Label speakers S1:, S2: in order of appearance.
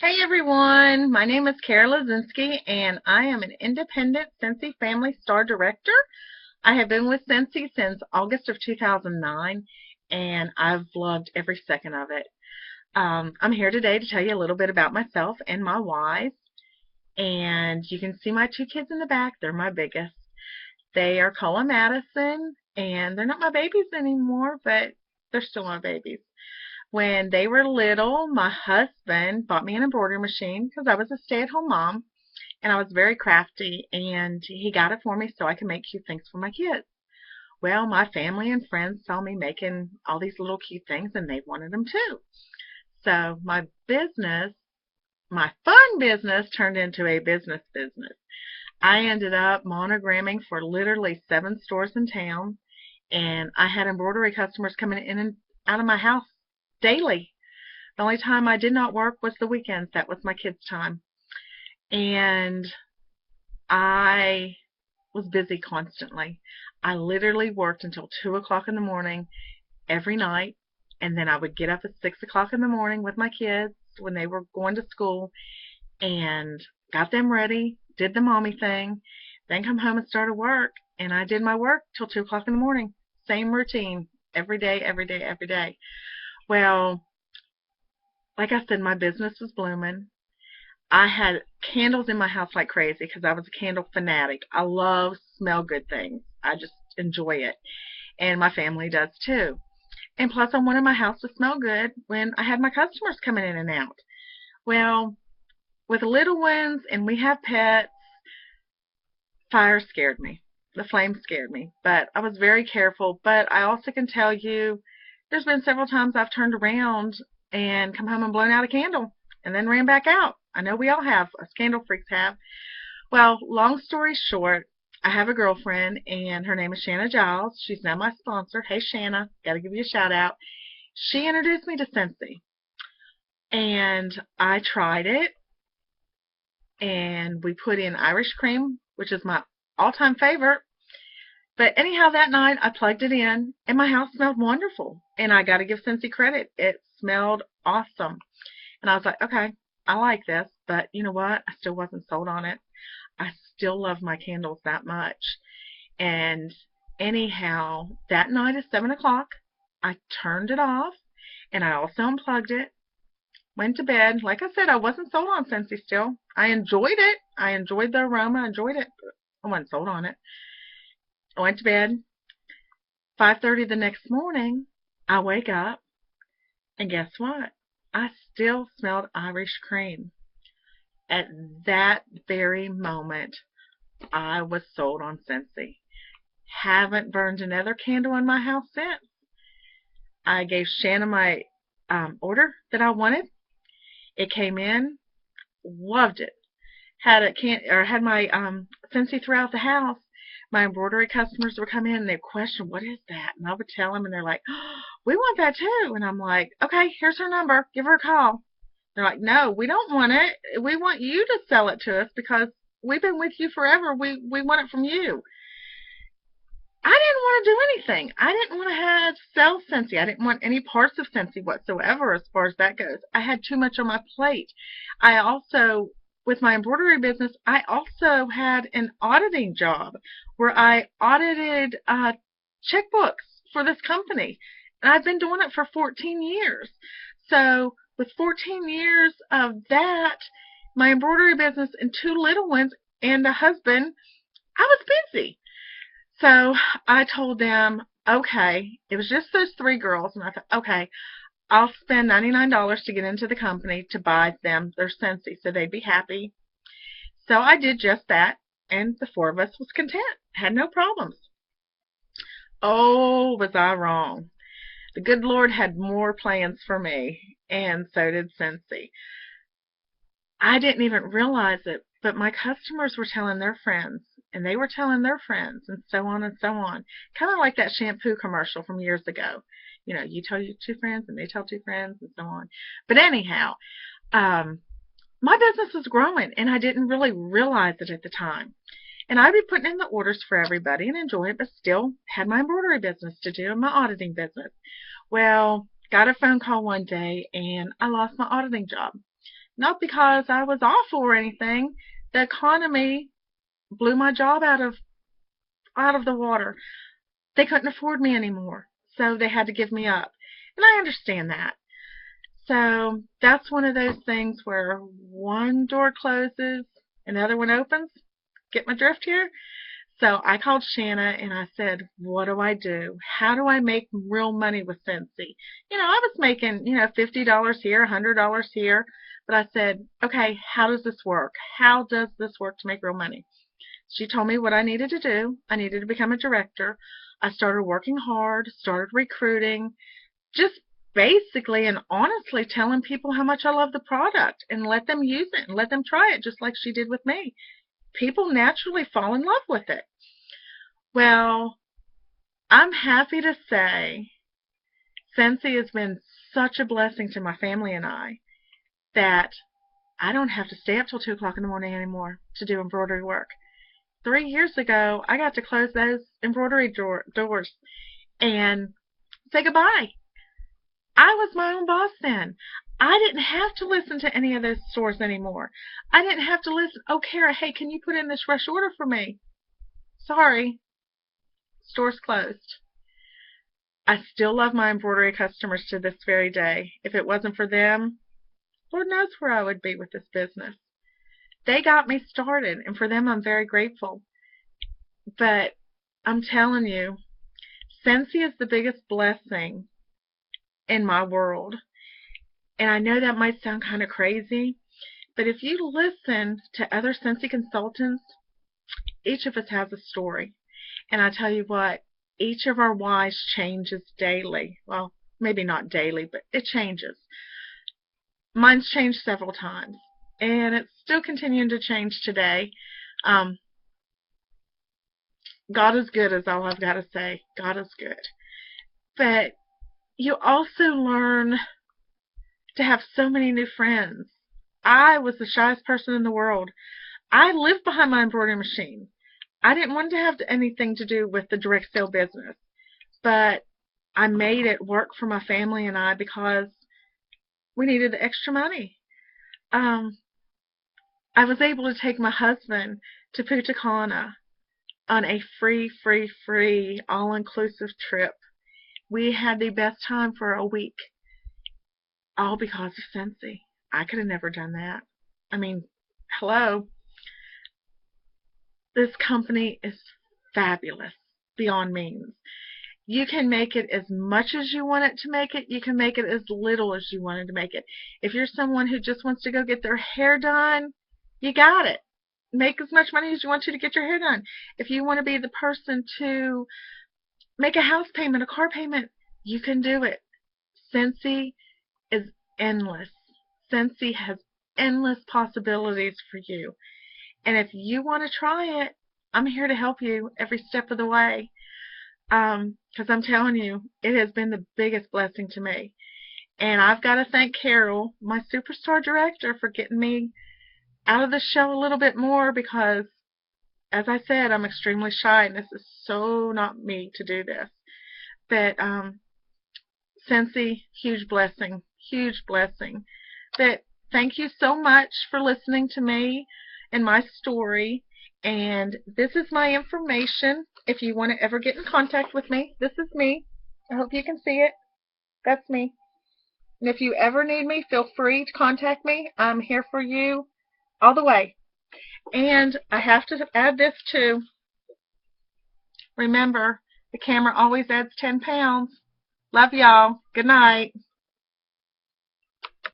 S1: Hey everyone, my name is Laczynski and I am an independent Scentsy Family Star Director. I have been with Scentsy since August of 2009 and I've loved every second of it. I'm here today to tell you a little bit about myself and my wives, and you can see my two kids in the back. They're my biggest. They are Cole and Madison, and they're not my babies anymore, but they're still my babies. When they were little, my husband bought me an embroidery machine because I was a stay-at-home mom and I was very crafty, and he got it for me so I could make cute things for my kids. Well, my family and friends saw me making all these little cute things and they wanted them too. So my fun business turned into a business. I ended up monogramming for literally 7 stores in town, and I had embroidery customers coming in and out of my house daily. The only time I did not work was the weekends. That was my kids' time. And I was busy constantly. I literally worked until 2 o'clock in the morning every night, and then I would get up at 6 o'clock in the morning with my kids when they were going to school and got them ready, did the mommy thing, then come home and started work. And I did my work till 2 o'clock in the morning. Same routine every day, every day, every day. Well, like I said, my business was blooming. I had candles in my house like crazy because I was a candle fanatic. I love smell good things. I just enjoy it. And my family does too. And plus, I wanted my house to smell good when I had my customers coming in and out. Well, with little ones and we have pets, fire scared me. The flames scared me. But I was very careful. But I also can tell you there's been several times I've turned around and come home and blown out a candle and then ran back out. I know we all have, us candle freaks have. Well, long story short, I have a girlfriend and her name is Shanna Giles. She's now my sponsor. Hey Shanna, gotta give you a shout out. She introduced me to Scentsy and I tried it, and we put in Irish cream, which is my all-time favorite. But anyhow, that night I plugged it in and my house smelled wonderful. And I got to give Scentsy credit. It smelled awesome. And I was like, okay, I like this. But you know what? I still wasn't sold on it. I still love my candles that much. And anyhow, that night at 7 o'clock, I turned it off and I also unplugged it. Went to bed. Like I said, I wasn't sold on Scentsy still. I enjoyed it. I enjoyed the aroma. I enjoyed it. But I wasn't sold on it. I went to bed. 5:30 the next morning, I wake up, and guess what? I still smelled Irish cream. At that very moment, I was sold on Scentsy. Haven't burned another candle in my house since. I gave Shanna my order that I wanted. It came in, loved it. Had my Scentsy throughout the house. My embroidery customers would come in and they'd question, what is that? And I would tell them, and they're like, oh, we want that too. And I'm like, okay, here's her number. Give her a call. They're like, no, we don't want it. We want you to sell it to us because we've been with you forever. We want it from you. I didn't want to do anything. I didn't want to sell Scentsy. I didn't want any parts of Scentsy whatsoever as far as that goes. I had too much on my plate. I also, with my embroidery business, I also had an auditing job where I audited checkbooks for this company. And I've been doing it for 14 years. So with 14 years of that, my embroidery business and 2 little ones and a husband, I was busy. So I told them, okay, it was just those 3 girls, and I thought, okay, I'll spend $99 to get into the company to buy them their Scentsy so they'd be happy. So I did just that, and the 4 of us was content, had no problems. Oh, was I wrong. The good Lord had more plans for me, and so did Scentsy. I didn't even realize it, but my customers were telling their friends, and they were telling their friends, and so on and so on. Kind of like that shampoo commercial from years ago. You know, you tell your 2 friends, and they tell 2 friends, and so on. But anyhow, my business was growing, and I didn't really realize it at the time. And I'd be putting in the orders for everybody and enjoying it, but still had my embroidery business to do and my auditing business. Well, got a phone call one day, and I lost my auditing job. not because I was awful or anything. The economy blew my job out of the water. They couldn't afford me anymore, so they had to give me up. And I understand that. So that's one of those things where one door closes, another one opens. Get my drift here? So I called Shanna and I said, what do I do? How do I make real money with Scentsy? You know, I was making, $50 here, $100 here. But I said, okay, how does this work? How does this work to make real money? She told me what I needed to do. I needed to become a director. I started working hard, started recruiting, just basically and honestly telling people how much I love the product and let them use it and let them try it just like she did with me. People naturally fall in love with it. Well, I'm happy to say Scentsy has been such a blessing to my family and I that I don't have to stay up till 2 o'clock in the morning anymore to do embroidery work. 3 years ago, I got to close those embroidery doors and say goodbye. I was my own boss then. I didn't have to listen to any of those stores anymore. I didn't have to listen, oh, Kara, hey, can you put in this rush order for me? Sorry, store's closed. I still love my embroidery customers to this very day. If it wasn't for them, Lord knows where I would be with this business. They got me started, and for them I'm very grateful. But I'm telling you, Scentsy is the biggest blessing in my world. And I know that might sound kind of crazy, but if you listen to other Scentsy consultants, each of us has a story. And I tell you what, each of our whys changes daily. Well, maybe not daily, but it changes. Mine's changed several times, and it's still continuing to change today. God is good is all I've got to say. God is good. But you also learn to have so many new friends. I was the shyest person in the world. I lived behind my embroidery machine. I didn't want to have anything to do with the direct sale business, but I made it work for my family and I because we needed the extra money. I was able to take my husband to Punta Cana on a free, all-inclusive trip. We had the best time for a week, all because of Scentsy. I could have never done that. I mean, hello. This company is fabulous beyond means. You can make it as much as you want it to make it. You can make it as little as you wanted to make it. If you're someone who just wants to go get their hair done, you got it. Make as much money as you want to get your hair done. If you want to be the person to make a house payment, a car payment, you can do it. Scentsy is endless. Scentsy has endless possibilities for you. And if you want to try it, I'm here to help you every step of the way. Because I'm telling you, it has been the biggest blessing to me. And I've got to thank Carol, my superstar director, for getting me out of the show a little bit more because, as I said, I'm extremely shy and this is so not me to do this. But Scentsy, huge blessing, huge blessing. But thank you so much for listening to me and my story. And this is my information. If you want to ever get in contact with me, this is me. I hope you can see it. That's me. And if you ever need me, feel free to contact me. I'm here for you all the way. And I have to add this too. Remember, the camera always adds 10 pounds. Love y'all. Good night.